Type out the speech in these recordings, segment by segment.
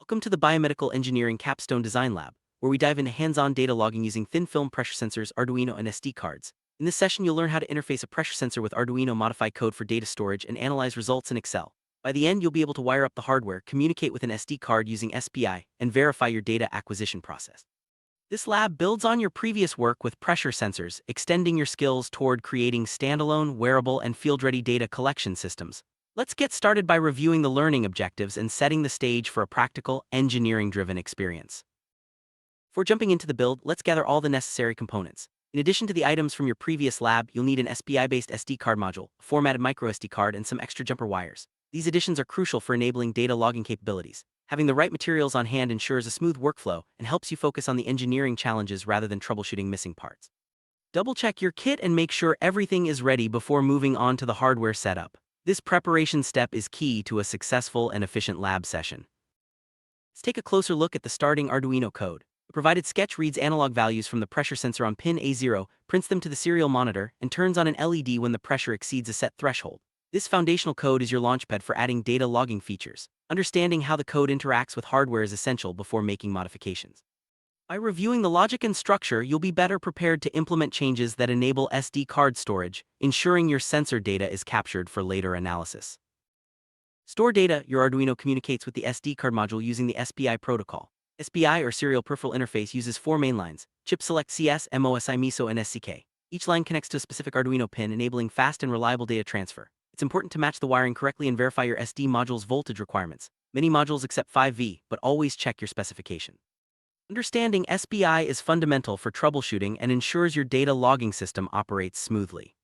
Welcome to the Biomedical Engineering Capstone Design Lab, where we dive into hands-on data logging using thin film pressure sensors, Arduino, and SD cards. In this session, you'll learn how to interface a pressure sensor with Arduino modified code for data storage and analyze results in Excel. By the end, you'll be able to wire up the hardware, communicate with an SD card using SPI, and verify your data acquisition process. This lab builds on your previous work with pressure sensors, extending your skills toward creating standalone, wearable, and field-ready data collection systems. Let's get started by reviewing the learning objectives and setting the stage for a practical, engineering-driven experience. Before jumping into the build, let's gather all the necessary components. In addition to the items from your previous lab, you'll need an SPI-based SD card module, a formatted microSD card, and some extra jumper wires. These additions are crucial for enabling data logging capabilities. Having the right materials on hand ensures a smooth workflow and helps you focus on the engineering challenges rather than troubleshooting missing parts. Double-check your kit and make sure everything is ready before moving on to the hardware setup. This preparation step is key to a successful and efficient lab session. Let's take a closer look at the starting Arduino code. The provided sketch reads analog values from the pressure sensor on pin A0, prints them to the serial monitor, and turns on an LED when the pressure exceeds a set threshold. This foundational code is your launchpad for adding data logging features. Understanding how the code interacts with hardware is essential before making modifications. By reviewing the logic and structure, you'll be better prepared to implement changes that enable SD card storage, ensuring your sensor data is captured for later analysis. Store data. Your Arduino communicates with the SD card module using the SPI protocol. SPI, or Serial Peripheral Interface, uses four main lines: chip select, CS, MOSI, MISO, and SCK. Each line connects to a specific Arduino pin, enabling fast and reliable data transfer. It's important to match the wiring correctly and verify your SD module's voltage requirements. Many modules accept 5V, but always check your specification. Understanding SPI is fundamental for troubleshooting and ensures your data logging system operates smoothly.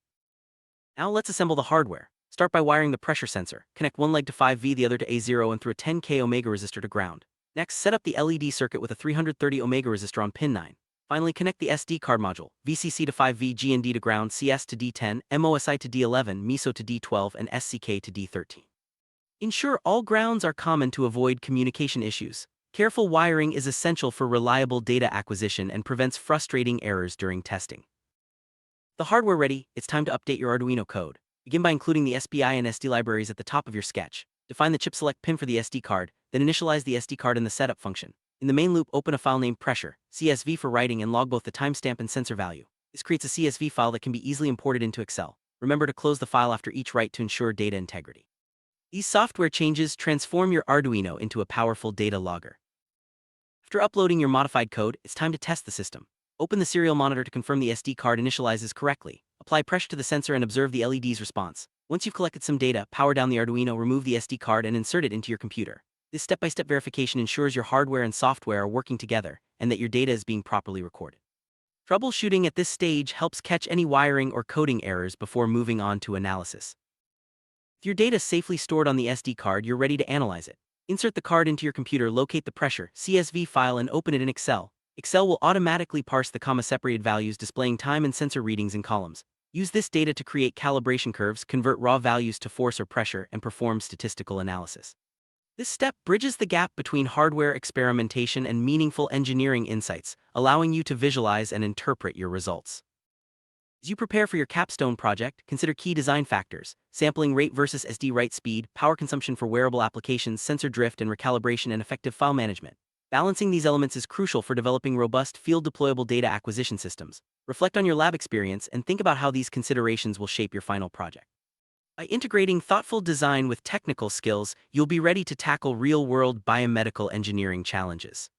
Now let's assemble the hardware. Start by wiring the pressure sensor. Connect one leg to 5V, the other to A0, and through a 10K omega resistor to ground. Next, set up the LED circuit with a 330 omega resistor on pin 9. Finally, connect the SD card module, VCC to 5V, GND to ground, CS to D10, MOSI to D11, MISO to D12, and SCK to D13. Ensure all grounds are common to avoid communication issues. Careful wiring is essential for reliable data acquisition and prevents frustrating errors during testing. The hardware ready, it's time to update your Arduino code. Begin by including the SPI and SD libraries at the top of your sketch. Define the chip select pin for the SD card, then initialize the SD card in the setup function. In the main loop, open a file named pressure, CSV for writing, and log both the timestamp and sensor value. This creates a CSV file that can be easily imported into Excel. Remember to close the file after each write to ensure data integrity. These software changes transform your Arduino into a powerful data logger. After uploading your modified code, it's time to test the system. Open the serial monitor to confirm the SD card initializes correctly. Apply pressure to the sensor and observe the LED's response. Once you've collected some data, power down the Arduino, remove the SD card, and insert it into your computer. This step-by-step verification ensures your hardware and software are working together and that your data is being properly recorded. Troubleshooting at this stage helps catch any wiring or coding errors before moving on to analysis. With your data safely stored on the SD card, you're ready to analyze it. Insert the card into your computer, locate the pressure CSV file, and open it in Excel. Excel will automatically parse the comma-separated values, displaying time and sensor readings in columns. Use this data to create calibration curves, convert raw values to force or pressure, and perform statistical analysis. This step bridges the gap between hardware experimentation and meaningful engineering insights, allowing you to visualize and interpret your results. As you prepare for your Capstone project, consider key design factors: sampling rate versus SD write speed, power consumption for wearable applications, sensor drift and recalibration, and effective file management. Balancing these elements is crucial for developing robust field-deployable data acquisition systems. Reflect on your lab experience and think about how these considerations will shape your final project. By integrating thoughtful design with technical skills, you'll be ready to tackle real-world biomedical engineering challenges.